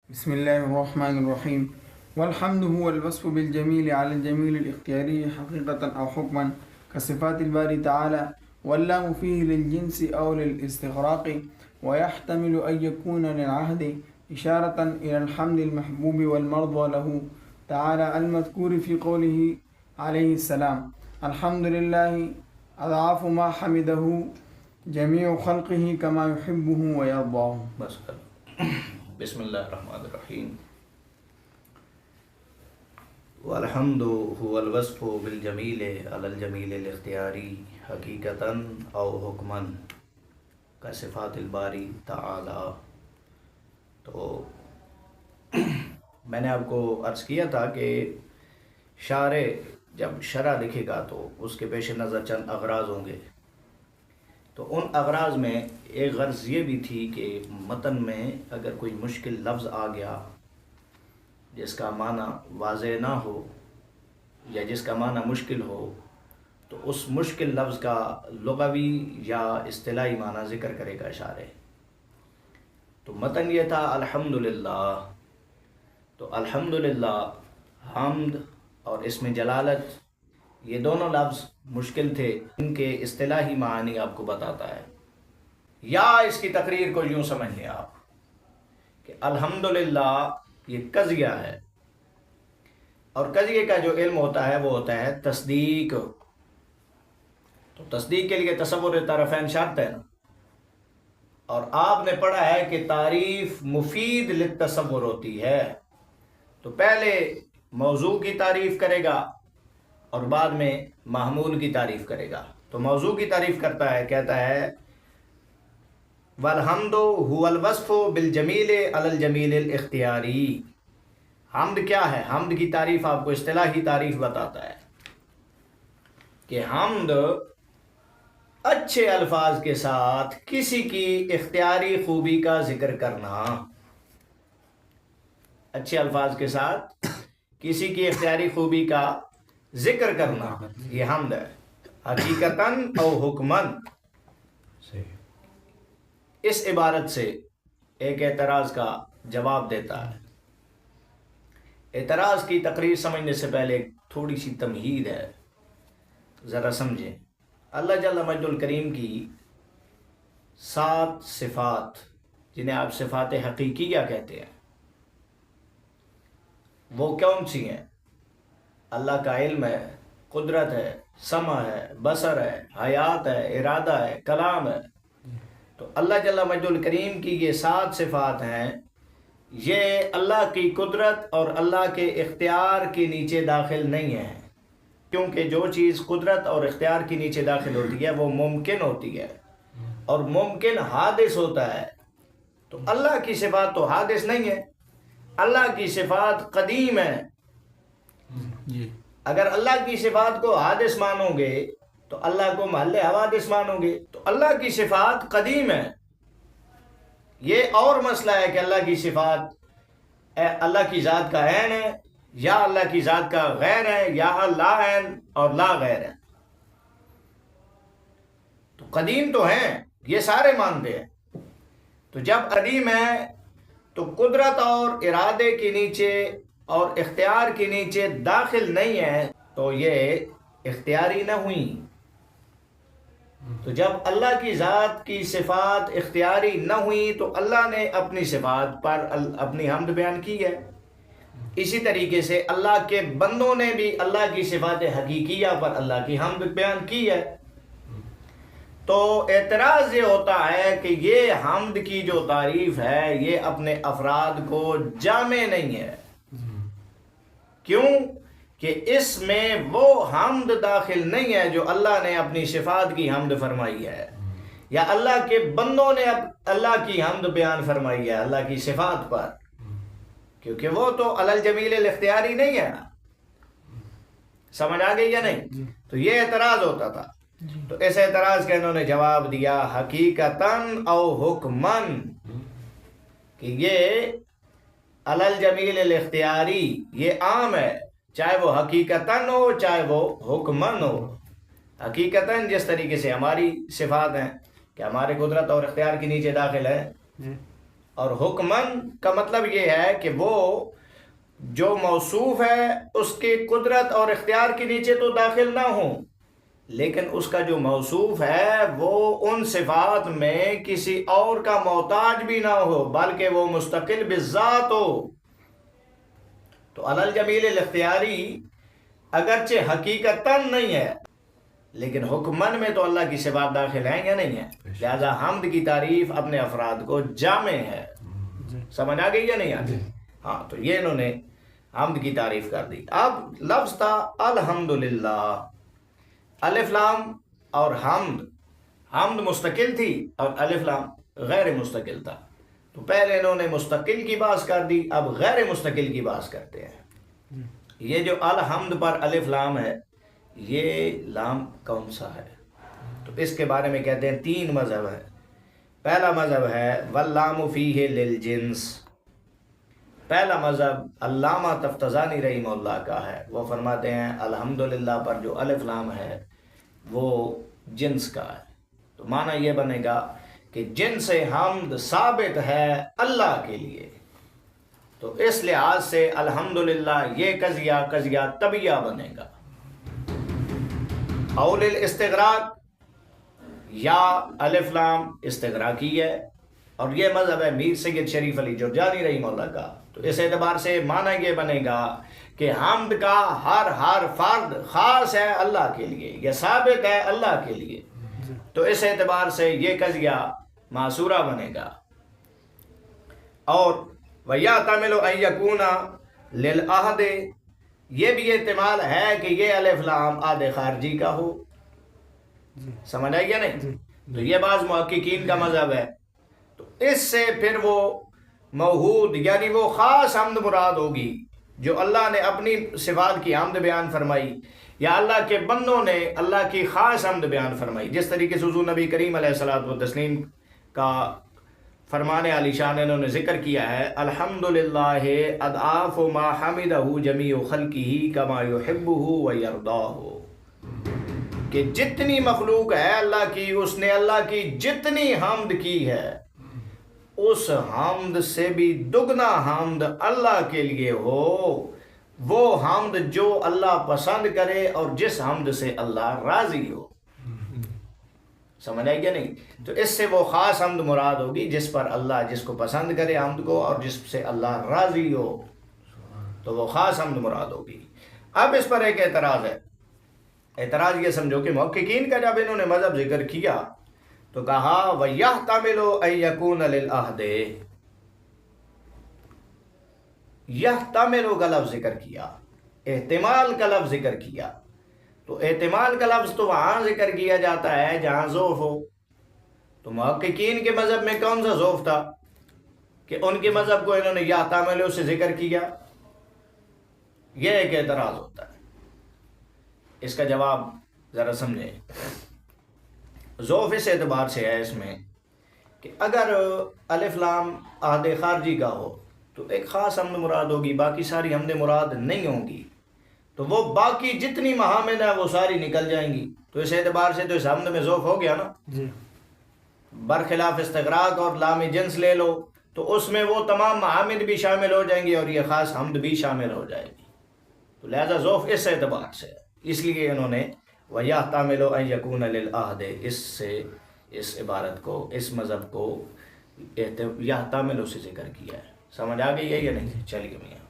بسم الله الرحمن الرحيم والحمد هو الوصف بالجميل على الجميل الاختياري حقيقة أو حكما كصفات الباري تعالى، واللام فيه للجنس أو للاستغراق، ويحتمل أن يكون للعهد إشارة إلى الحمد المحبوب والمرضى له تعالى المذكور في قوله عليه السلام: الحمد لله أضعاف ما حمده جميع خلقه كما يحبه ويرضاه. بس بسم اللہ الرحمن الرحیم والحمد هو الوصف بالجمیل علی الجمیل الاختیاری حقیقتاً او حکماً کصفات الباری تعالی۔ تو میں نے آپ کو عرض کیا تھا کہ شارع جب شرح لکھے گا تو اس کے پیش نظر چند اغراض ہوں گے، تو ان اغراض میں ایک غرض یہ بھی تھی کہ متن میں اگر کوئی مشکل لفظ آ گیا جس کا معنی واضح نہ ہو یا جس کا معنی مشکل ہو، تو اس مشکل لفظ کا لغوی یا اصطلاحی معنی ذکر کرے گا شارع۔ تو متن یہ تھا الحمدللہ، تو الحمدللہ حمد اور اسم جلالت یہ دونوں لفظ مشکل تھے، ان کے اصطلاحی معنی آپ کو بتاتا ہے، یا اس کی تقریر کو یوں سمجھ لیں آپ کہ الحمدللہ یہ قضیہ ہے، اور قضیے کا جو علم ہوتا ہے وہ ہوتا ہے تصدیق۔ تو تصدیق کے لیے تصور طرفین شرط ہے نا، اور آپ نے پڑھا ہے کہ تعریف مفید للتصور ہوتی ہے، تو پہلے موضوع کی تعریف کرے گا اور بعد میں محمول کی تعریف کرے گا۔ تو موضوع کی تعریف کرتا ہے، کہتا ہے والحمد هو الوصف بالجمیل علی الجمیل الاختیاری۔ حمد کیا ہے؟ حمد کی تعریف آپ کو اصطلاحی تعریف بتاتا ہے کہ حمد اچھے الفاظ کے ساتھ کسی کی اختیاری خوبی کا ذکر کرنا، اچھے الفاظ کے ساتھ کسی کی اختیاری خوبی کا ذکر کرنا، یہ حمد ہے، حقیقتاً او حکماً۔ اس عبارت سے ایک اعتراض کا جواب دیتا ہے۔ اعتراض کی تقریر سمجھنے سے پہلے ایک تھوڑی سی تمہید ہے، ذرا سمجھیں۔ اللہ جل مجد الکریم کی 7 صفات جنہیں آپ صفات حقیقیہ کہتے ہیں، وہ کون سی ہیں؟ اللہ کا علم ہے، قدرت ہے، سمع ہے، بصر ہے، حیات ہے، ارادہ ہے، کلام ہے۔ تو اللہ جل مجد الکریم کی یہ 7 صفات ہیں، یہ اللہ کی قدرت اور اللہ کے اختیار کے نیچے داخل نہیں ہیں، کیونکہ جو چیز قدرت اور اختیار کے نیچے داخل ہوتی ہے وہ ممکن ہوتی ہے، اور ممکن حادث ہوتا ہے۔ تو اللہ کی صفات تو حادث نہیں ہے، اللہ کی صفات قدیم ہیں۔ اگر اللہ کی صفات کو حادث مانو گے تو اللہ کو محل حوادث مانو گے، تو اللہ کی صفات قدیم ہے۔ یہ اور مسئلہ ہے کہ اللہ کی صفات اللہ کی ذات کا عین ہے یا اللہ کی ذات کا غیر ہے، یا لا عین اور لا غیر ہے۔ تو قدیم تو ہیں، یہ سارے مانتے ہیں۔ تو جب قدیم ہے تو قدرت اور ارادے کے نیچے اور اختیار کے نیچے داخل نہیں ہے، تو یہ اختیاری نہ ہوئی۔ تو جب اللہ کی ذات کی صفات اختیاری نہ ہوئی تو اللہ نے اپنی صفات پر اپنی حمد بیان کی ہے۔ اسی طریقے سے اللہ کے بندوں نے بھی اللہ کی صفات حقیقیہ پر اللہ کی حمد بیان کی ہے۔ تو اعتراض یہ ہوتا ہے کہ یہ حمد کی جو تعریف ہے یہ اپنے افراد کو جامع نہیں ہے۔ کیوں؟ کہ اس میں وہ حمد داخل نہیں ہے جو اللہ نے اپنی صفات کی حمد فرمائی ہے، یا اللہ کے بندوں نے اللہ کی حمد بیان فرمائی ہے اللہ کی صفات پر، کیونکہ وہ تو علی الجمیل الاختیاری نہیں ہے نا۔ سمجھ آ گئی یا نہیں؟ تو یہ اعتراض ہوتا تھا۔ تو اس اعتراض کا انہوں نے جواب دیا حقیقتاً او حکماً، کہ یہ علی الجمیل الاختیاری یہ عام ہے، چاہے وہ حقیقتاً ہو چاہے وہ حکماً ہو۔ حقیقتاً جس طریقے سے ہماری صفات ہیں کہ ہمارے قدرت اور اختیار کے نیچے داخل ہے، اور حکمن کا مطلب یہ ہے کہ وہ جو موصوف ہے اس کی قدرت اور اختیار کے نیچے تو داخل نہ ہوں، لیکن اس کا جو موصوف ہے وہ ان صفات میں کسی اور کا محتاج بھی نہ ہو، بلکہ وہ مستقل بالذات ہو۔ تو علی الجمیل الاختیاری اگرچہ حقیقتاً نہیں ہے، لیکن حکمن میں تو اللہ کی صفات داخل ہیں یا نہیں ہیں، لہذا حمد کی تعریف اپنے افراد کو جامع ہے۔ سمجھ آ گئی یا نہیں آ گئی؟ ہاں، تو یہ انہوں نے حمد کی تعریف کر دی۔ اب لفظ تھا الحمدللہ، الف لام اور حمد مستقل تھی اور الف لام غیر مستقل تھا، تو پہلے انہوں نے مستقل کی بات کر دی، اب غیر مستقل کی بات کرتے ہیں۔ یہ جو الحمد پر الف لام ہے، یہ لام کون سا ہے؟ تو اس کے بارے میں کہتے ہیں 3 مذہب ہے۔ پہلا مذہب ہے واللام فیہ للجنس۔ پہلا مذہب علامہ تفتزانی رحمہ اللہ کا ہے، وہ فرماتے ہیں الحمدللہ پر جو الف لام ہے وہ جنس کا ہے۔ تو معنی یہ بنے گا کہ جنس حمد ثابت ہے اللہ کے لیے، تو اس لحاظ سے الحمدللہ یہ قضیہ طبیعہ بنے گا۔ اول الاستغراق یا الف لام استغراقی ہے، اور یہ مذہب ہے میر سید شریف علی جرجانی رحمہ اللہ کا۔ تو اس اعتبار سے معنی یہ بنے گا کہ حمد کا ہر فرد خاص ہے اللہ کے لیے، یہ ثابت ہے اللہ کے لیے، تو اس اعتبار سے یہ قضیہ معصورہ بنے گا۔ اور وَيَحْتَمِلُ أَن يَكُونَ لِلْعَہْدِ، یہ بھی احتمال ہے کہ یہ الف لام عہد خارجی کا ہو۔ سمجھ آئی یا نہیں؟ تو یہ بعض محققین کا مذہب ہے، تو اس سے پھر وہ موحود یعنی وہ خاص حمد مراد ہوگی جو اللہ نے اپنی صفات کی حمد بیان فرمائی، یا اللہ کے بندوں نے اللہ کی خاص حمد بیان فرمائی، جس طریقے سے حضور نبی کریم علیہ الصلوۃ والتسلیم کا فرمان علی شان انہوں نے ذکر کیا ہے الحمدللہ اضعاف ما حمدہ جمیع خلقہ کما یحبہ ویرضاہ، کہ جتنی مخلوق ہے اللہ کی، اس نے اللہ کی جتنی حمد کی ہے، اس حمد سے بھی دگنا حمد اللہ کے لیے ہو، وہ حمد جو اللہ پسند کرے اور جس حمد سے اللہ راضی ہو۔ سمجھ آئی کیا نہیں؟ تو اس سے وہ خاص حمد مراد ہوگی جس پر اللہ جس کو پسند کرے حمد کو اور جس سے اللہ راضی ہو، تو وہ خاص حمد مراد ہوگی۔ اب اس پر ایک اعتراض ہے۔ اعتراض یہ سمجھو کہ محققین کا جب انہوں نے مذہب ذکر کیا تو کہا وَيَحْتَمِلُ أَن يَكُونَ لِلْعَہْدِ، یحتمل کا لفظ ذکر کیا، احتمال کا لفظ ذکر کیا، تو احتمال کا لفظ تو وہاں ذکر کیا جاتا ہے جہاں ضعف ہو۔ تو محققین کے مذہب میں کون سا ضعف تھا کہ ان کے مذہب کو انہوں نے یحتمل سے ذکر کیا؟ یہ ایک اعتراض ہوتا ہے۔ اس کا جواب ذرا سمجھیں۔ ضعف اس اعتبار سے ہے اس میں کہ اگر الف لام عہد خارجی کا ہو تو ایک خاص حمد مراد ہوگی، باقی ساری حمد مراد نہیں ہوں گی، تو وہ باقی جتنی محامد ہیں وہ ساری نکل جائیں گی، تو اس اعتبار سے تو اس حمد میں ضعف ہو گیا نا جی۔ برخلاف استغراق اور لام جنس لے لو تو اس میں وہ تمام محامد بھی شامل ہو جائیں گی اور یہ خاص حمد بھی شامل ہو جائے گی، تو لہذا ضعف اس اعتبار سے ہے۔ اس لیے انہوں نے وَيَحْتَمِلُ أَن يَكُونَ لِلْعَہْدِ اس سے اس عبارت کو، اس مذہب کو یحتمل سے ذکر کیا ہے۔ سمجھ آ گئی ہے یا نہیں؟ چلیے میاں۔